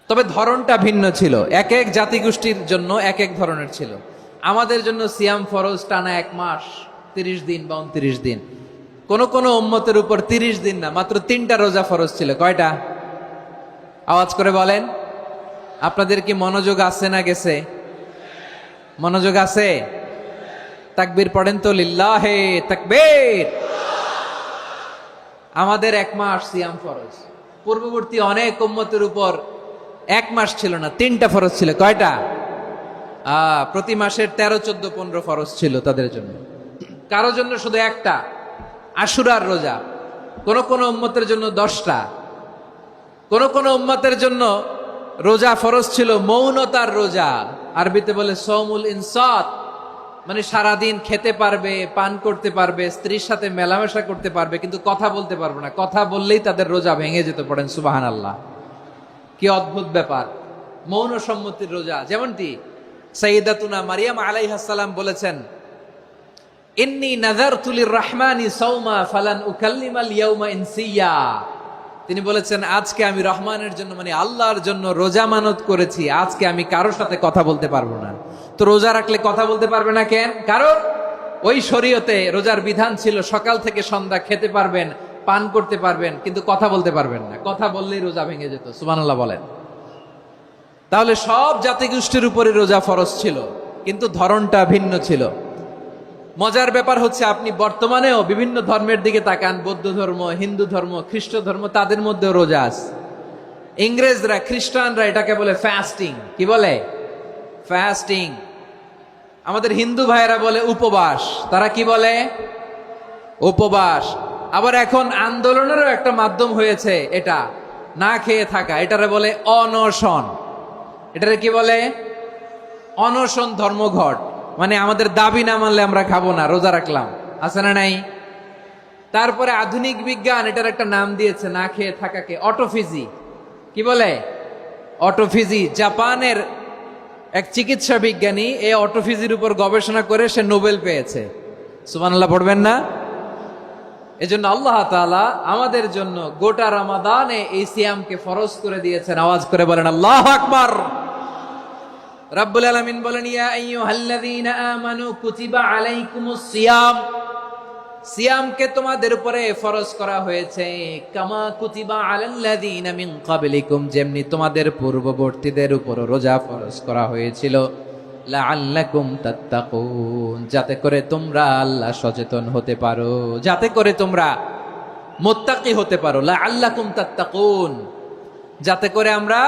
তবে ধরনটা ভিন্ন ছিল, এক এক জাতিগোষ্ঠীর জন্য এক এক ধরনের ছিল। আমাদের জন্য সিয়াম ফরজ টানা 1 মাস 30 দিন বা 29 দিন। কোন কোন উম্মতের উপর 30 দিন না, মাত্র 3টা রোজা ফরজ ছিল। কয়টা? আওয়াজ করে বলেন। আপনাদের কি মনোযোগ আছে না গেছে? মনোযোগ আছে? তাকবীর পড়েন তো, লিল্লাহে তাকবীর। আমাদের 1 মাস সিয়াম ফরজ। পূর্ববর্তী অনেক উম্মতের উপর 1 মাস ছিল না, 3টা ফরজ ছিল। কয়টা? প্রতি মাসের 13, 14, 15 ফরজ ছিল তাদের জন্য। কারো জন্য শুধু একটা, আশুরার রোজা। কোন কোন উম্মতের জন্য 10টা। কোন কোন উম্মতের জন্য রোজা ফরজ ছিল মৌনতার রোজা, আরবিতে বলে সৌমুল ইনসাত, মানে সারাদিন খেতে পারবে, পান করতে পারবে, স্ত্রীর সাথে মেলামেশা করতে পারবে, কিন্তু কথা বলতে পারবে না। কথা বললেই তাদের রোজা ভেঙে যেত। পড়েন সুবহানাল্লাহ। কি অদ্ভুত ব্যাপার! মৌন সম্মতির রোজা। যেমনটি সাইয়্যিদাতুনা মারিয়াম আলাইহিস সালাম বলেছেন, ইন্নী নাযারতু লির-রাহমানি সাওমা ফালান উকাল্লিমাল ইয়াওমা ইনসিয়া। তিনি বলেছেন, আজকে আমি রহমানের জন্য, মানে আল্লাহর জন্য রোজা মানত করেছি, আজকে আমি কারোর সাথে কথা বলতে পারবো না। তো রোজা রাখলে কথা বলতে পারবে না কেন? কারণ ওই শরীয়তে রোজার বিধান ছিল সকাল থেকে সন্ধ্যা খেতে পারবেন, পান করতে পারবেন, কিন্তু কথা বলতে পারবেন না। কথা বললেই রোজা ভেঙে যেত। সুবহানাল্লাহ বলেন। তাহলে সব জাতিগোষ্ঠীর উপরে রোজা ফরজ ছিল, কিন্তু ধরনটা ভিন্ন ছিল। মজার ব্যাপার হচ্ছে, আপনি বর্তমানেও বিভিন্ন ধর্মের দিকে তাকান, বৌদ্ধ ধর্ম, হিন্দু ধর্ম, খ্রিস্ট ধর্ম, তাদের মধ্যেও রোজা আছে। ইংরেজরা, খ্রিস্টানরা এটাকে বলে ফাস্টিং। কি বলে? ফাস্টিং। আমাদের হিন্দু ভাইয়েরা বলে উপবাস। তারা কি বলে? উপবাস। আবার এখন আন্দোলনেরও একটা মাধ্যম হয়েছে এটা, না খেয়ে থাকা। এটারে বলে অনশন। এটারে কি বলে? অনশন ধর্মঘট। মানে আমাদের দাবি না মানলে আমরা খাবো না, রোজা রাখলাম। আছে না নাই? তারপরে আধুনিক বিজ্ঞান এটার একটা নাম দিয়েছে না খেয়ে থাকাকে, অটোফিজি। কি বলে? অটোফিজি। জাপানের এক চিকিৎসা বিজ্ঞানী এই অটোফিজির উপর গবেষণা করে সে নোবেল পেয়েছে। সুবহানাল্লাহ পড়বেন না? এজন্য আল্লাহ তাআলা আমাদের জন্য গোটা রমাদানে এই সিয়ামকে ফরজ করে দিয়েছেন। আওয়াজ করে বলেন আল্লাহু আকবার। রাব্বুল আলামিন বলেন, ইয়া আইয়ুহাল্লাযীনা আমানু কুতিবা আলাইকুমুস সিয়াম। সিয়ামকে তোমাদের উপরে ফরজ করা হয়েছে, কামা কুতিবা আলাল্লাযীনা মিন ক্বাবলিকুম, যেমনি তোমাদের পূর্ববর্তীদের উপর রোজা ফরজ করা হয়েছিল, লাআল্লাকুম তাত্তাকুন, যাতে করে তোমরা আল্লাহ সচেতন হতে পারো, যাতে করে তোমরা মুত্তাকি হতে পারো। লাআল্লাকুম তাত্তাকুন, যাতে করে আমরা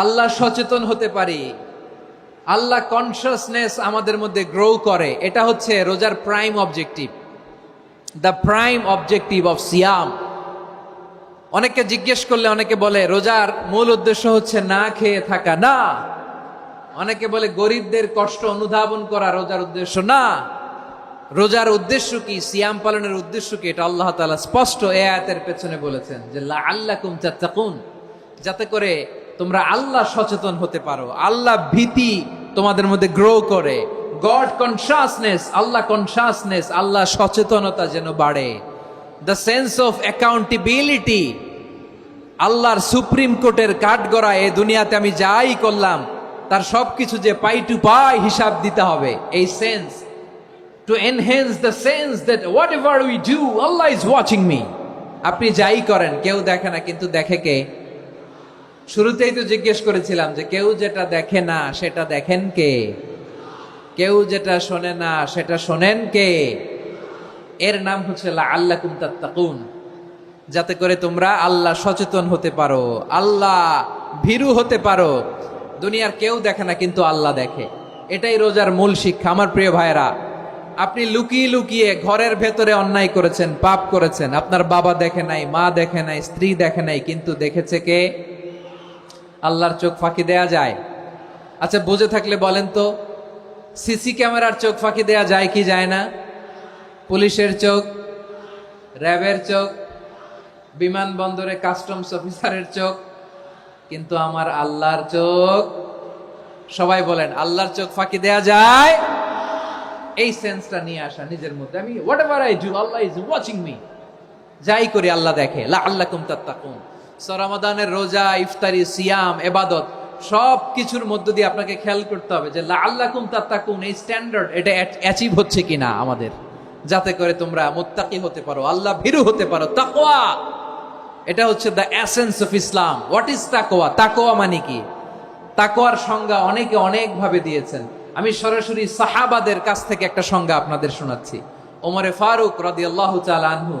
আল্লাহ সচেতন হতে পারি, আল্লাহ কনসিয়াসনেস আমাদের মধ্যে গ্রো করে। এটা হচ্ছে রোজার prime objective, the prime objective of সিয়াম। অনেকে জিজ্ঞেস করলে অনেকে বলে রোজার মূল উদ্দেশ্য হচ্ছে না খেয়ে থাকা। না। অনেকে বলে গরিবদের কষ্ট অনুধাবন করা রোজার উদ্দেশ্য। না। রোজার উদ্দেশ্য কি, সিয়াম পালনের উদ্দেশ্য কি, এটা আল্লাহ তাআলা স্পষ্ট এই আয়াতের পেছনে বলেছেন যে লাআল্লাকুম তাত্তাকুন, যাতে করে তোমরা আল্লাহ সচেতন হতে পারো, আল্লাহ ভীতি তোমাদের মধ্যে গ্রো করে, গড কনসিয়াসনেস, আল্লাহ কনসিয়াসনেস, আল্লাহ সচেতনতা যেন বাড়ে, দ্য সেন্স অফ অ্যাকাউন্টেবিলিটি। আল্লাহর সুপ্রিম কোর্টের কাঠগড়া এই দুনিয়াতে আমি যাই করলাম তার সবকিছু যে পাই টু পাই হিসাব দিতে হবে, এই sense, to enhance the sense that what ever we do Allah is watching me. আপনি যাই করেন কেউ দেখে না, কিন্তু দেখে কে? শুরুতেই তো জিজ্ঞেস করেছিলাম যে কেউ যেটা দেখে না সেটা দেখেন কে? কেউ যেটা শোনে না সেটা শোনেন কে? এর নাম হচ্ছে লাআল্লাকুম তাত্তাকুন, যাতে করে তোমরা আল্লাহ সচেতন হতে পারো, আল্লাহ ভীরু হতে পারো। দুনিয়ার কেউ দেখে না, কিন্তু আল্লাহ দেখে। এটাই রোজার মূল শিক্ষা। আমার প্রিয় ভাইরা, আপনি লুকিয়ে লুকিয়ে ঘরের ভেতরে অন্যায় করেছেন, পাপ করেছেন, আপনার বাবা দেখে নাই, মা দেখে নাই, স্ত্রী দেখে নাই, কিন্তু দেখেছে কে? আল্লাহর চোখ ফাঁকি দেয়া যায়? আচ্ছা, বুঝে থাকলে বলেন তো, সিসি ক্যামেরার চোখ ফাঁকি দেয়া যায় কি যায় না? পুলিশের চোখ, র্যাবের চোখ, বিমানবন্দরে কাস্টমস অফিসারের চোখ, কিন্তু আমার আল্লাহর চোখ? সবাই বলেন, আল্লাহর চোখ ফাঁকি দেয়া যায়? এই সেন্সটা নিয়ে আসা নিজের মধ্যে, আমি what ever I do Allah is watching me, যাই করি আল্লাহ দেখে। লাআল্লাকুম তাত্তাকুন। রমাদানের রোজা, ইফতারি, সিয়াম, ইবাদত সব কিছুর মধ্য দিয়ে আপনাকে খেয়াল করতে হবে যে লাআল্লাকুম তাত্তাকুন, এই স্ট্যান্ডার্ড এটা অ্যাচিভ হচ্ছে কিনা আমাদের, যাতে করে তোমরা মুত্তাকি হতে পারো, আল্লাহ ভীরু হতে পারো। তাকওয়া, এটা হচ্ছে the essence of Islam. What is তাকওয়া? তাকওয়া মানে কি? তাকওয়ার সংজ্ঞা অনেকে অনেক ভাবে দিয়েছেন। আমি সরাসরি সাহাবাদের কাছ থেকে একটা সংজ্ঞা আপনাদের শোনাচ্ছি। ওমরে ফারুক রাদিয়াল্লাহু তাআলা আনহু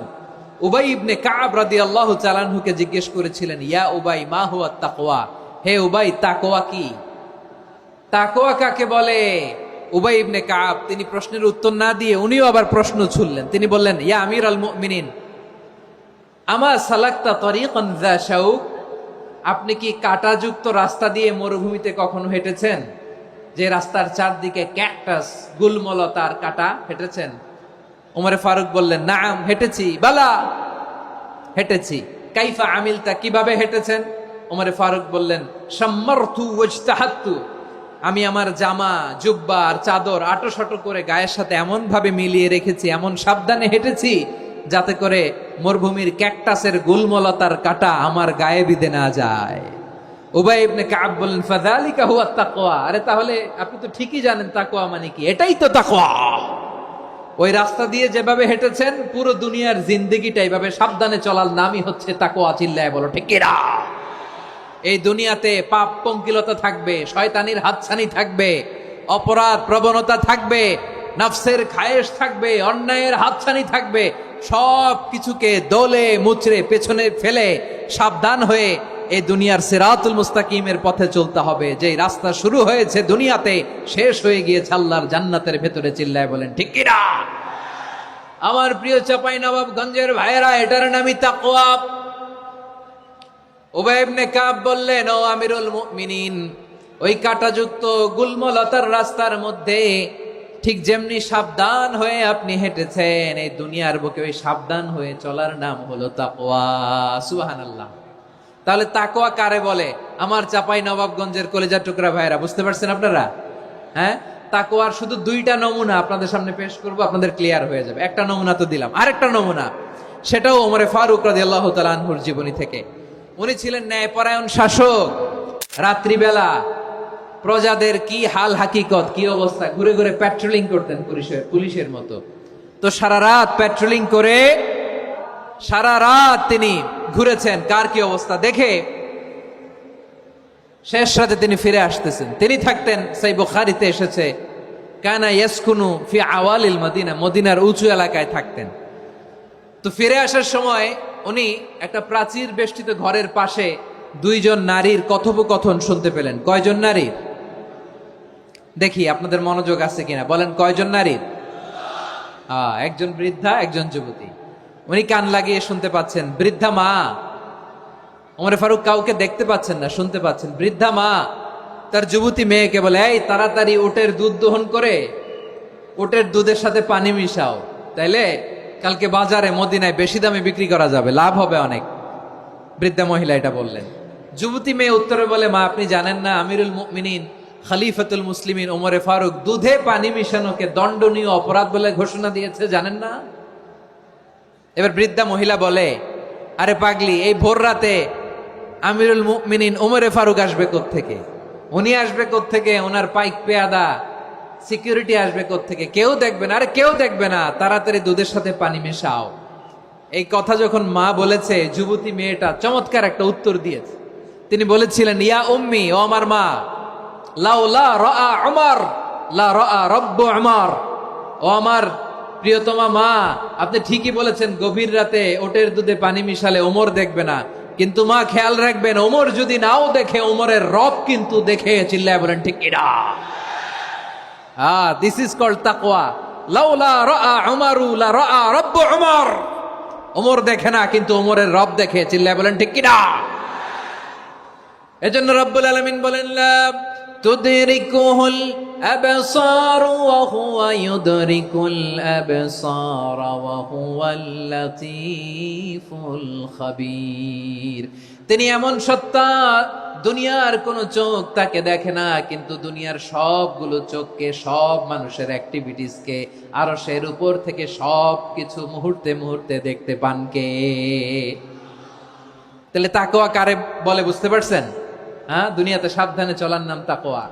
উবাই ইবনে কাব রাদিয়াল্লাহু তাআলা আনহুকে জিজ্ঞেস করেছিলেন, ইয়া উবাই মা হুয়া তাকওয়া, হে উবাই তাকওয়া কি? তাকওয়া কাকে বলে? উবাই ইবনে কাব তিনি প্রশ্নের উত্তর না দিয়ে উনিও আবার প্রশ্ন ছুড়লেন। তিনি বললেন, ইয়া আমিরুল মুমিনিন, আমা সালাকতা তরিকান যা শাউক, আপনি কি কাঁটাযুক্ত রাস্তা দিয়ে মরুভূমিতে কখনো হেঁটেছেন? যে রাস্তার চারদিকে ক্যাকটাস, গুলমলতার কাঁটা, হেঁটেছেন? ওমরে ফারুক বললেন, নাম, হেঁটেছি। বালা, হেঁটেছি। কাইফা আমিলতা, কিভাবে হেঁটেছেন? ওমরে ফারুক বললেন, শাম্মারতু ওয়াজতাহাত্তু, আমি আমার জামা, জুব্বা আর চাদর আটোসাটো করে গায়ের সাথে এমন ভাবে মিলিয়ে রেখেছি, এমন সাবধানে হেঁটেছি যাতে করে মরুভূমির ক্যাকটাসের গুলমলতার কাঁটা আমার গায়ে বিঁধে না যায়। উবাই ইবনে কাব বললেন, ফাযালিকা হুয়া তাকওয়া, আরে তাহলে আপনি তো ঠিকই জানেন তাকওয়া মানে কি, এটাই তো তাকওয়া। ওই রাস্তা দিয়ে যেভাবে হেঁটেছেন, পুরো দুনিয়ার জিন্দেগিটা এইভাবে সাবধানে চলার নামই হচ্ছে তাকওয়া। চিল্লায় বলো ঠিক কিনা? এই দুনিয়াতে পাপ পঙ্কিলতা থাকবে, শয়তানির হাতছানি থাকবে, অপরাধ প্রবণতা থাকবে, নফসের খায়েশ থাকবে, অন্যায়ের হাতছানি থাকবে। সব কিছুকে দোলে মুচড়ে পেছনে ফেলে সাবধান হয়ে এই দুনিয়ার সিরাতুল মুস্তাকিমের পথে চলতে হবে। যে রাস্তা শুরু হয়েছে দুনিয়াতে, শেষ হয়ে গিয়েছে আল্লাহর জান্নাতের ভেতরে। চিল্লায় বলেন ঠিক কিনা? আমার প্রিয় চাঁপাইনবাবগঞ্জের ভাইয়েরা, এটার নামই তাকওয়া। উবাই ইবনে কাব বললেন, ও আমিরুল মুমিনিন, ওই কাঁটাযুক্ত গুলমলতার রাস্তার মধ্যে ঠিক যেমনি সাবধান হয়ে আপনি হেঁটেছেন, এই দুনিয়ার বুকে ওই সাবধান হয়ে চলার নাম হলো তাকওয়া। সুবহানাল্লাহ। তাহলে তাকওয়া কারে বলে? আমার চাঁপাইনবাবগঞ্জের কলেজার টুকরা ভাইয়েরা, বুঝতে পারছেন আপনারা? হ্যাঁ, তাকওয়ার শুধু দুইটা নমুনা আপনাদের সামনে পেশ করব, আপনাদের ক্লিয়ার হয়ে যাবে। একটা নমুনা তো দিলাম, আরেকটা নমুনা, সেটাও ওমরে ফারুক রাদিয়াল্লাহু তাআলা আনহুর জীবনী থেকে। উনি ছিলেন ন্যায়পরায়ণ শাসক। রাত্রিবেলা প্রজাদের কি হাল হাকিকত, কি অবস্থা, ঘুরে ঘুরে প্যাট্রোলিং করতেন পুলিশের মতো। তো সারা রাত প্যাট্রোলিং করে সারা রাত তিনি ঘুরেছেন কার কি অবস্থা দেখে। শেষ রাতে তিনি ফিরে আসতেছেন। তিনি থাকতেন, সেই বুখারীতে এসেছে, কানা ইয়াসকুনু ফি আওয়ালিল মদিনা, মদিনার উঁচু এলাকায় থাকতেন। তো ফিরে আসার সময় উনি একটা প্রাচীর বেষ্টিত ঘরের পাশে দুইজন নারীর কথোপকথন শুনতে পেলেন। কয়জন নারীর? দেখি আপনাদের মনোযোগ আছে কিনা, বলেন কয়জন নারীর? একজন বৃদ্ধা, একজন যুবতী। উনি কান লাগিয়ে শুনতে পাচ্ছেন। বৃদ্ধা মা, ওমর ফারুক কাউকে দেখতে পাচ্ছেন না, শুনতে পাচ্ছেন। বৃদ্ধা মা তার যুবতী মেয়েকে বলে, এই তাড়াতাড়ি উটের দুধ দহন করে উটের দুধের সাথে পানি মিশাও, তাইলে কালকে বাজারে মদিনায় বেশি দামে বিক্রি করা যাবে, লাভ হবে অনেক। বৃদ্ধা মহিলা এটা বললেন। যুবতী মেয়ে উত্তরে বলে, মা আপনি জানেন না আমিরুল মুমিনিন খলিফাতুল মুসলিমিন ওমরে ফারুক দুধে পানি মিশানোকে দণ্ডনীয় অপরাধ বলে ঘোষণা দিয়েছে, জানেন না? এবার বৃদ্ধা মহিলা বলে, আরে পাগলি, এই ভোর রাতে আমিরুল মুমিনিন ওমরে ফারুক আসবে কোত্থেকে? উনি আসবে কোত্থেকে? ওনার পাইক পেয়াদা সিকিউরিটি আসবে কোত্থেকে? কেউ দেখবে না। আরে কেউ দেখবে না, তাড়াতাড়ি দুধের সাথে পানি মেশাও। এই কথা যখন মা বলেছে, যুবতী মেয়েটা চমৎকার একটা উত্তর দিয়েছে। তিনি বলেছিলেন, ইয়া উম্মি, ও আমার মা, লাউলা রাআ উমর লা রাআ রব্বু উমর, ও আমার প্রিয়তমা মা, আপনি ঠিকই বলেছেন, গভীর রাতে ওটের দুধে পানি মিশালে ওমর দেখবে না, কিন্তু মা খেয়াল রাখবেন, ওমর যদি নাও দেখে, ওমরের রব কিন্তু দেখে। চিল্লায় বলেন ঠিক কিনা? দিস ইজ কল্ড তাকওয়া। লাউলা রাআ উমরু লা রাআ রব্বু উমর, ওমর দেখে না কিন্তু ওমরের রব দেখে। চিল্লায় বলেন ঠিক কিনা? এজন্য রব্বুল আলামিন বলেন, লা তুদরিকুহুল আবসার ওয়া হুয়া ইউদরিকুল আবসার ওয়া হুয়াল লাতীফুল খাবীর। তিনি এমন সত্তা, দুনিয়ার কোন চোখ তাকে দেখে না, কিন্তু দুনিয়ার সবগুলো চোখকে, সব মানুষের অ্যাক্টিভিটিসকে আরশের উপর থেকে সব কিছু মুহূর্তে মুহূর্তে দেখতে পান কে? তাহলে তাকোয়া কারে বলে বুঝতে পারছেন? হ্যাঁ, দুনিয়াতে সাবধানে চলার নাম তাকোয়া।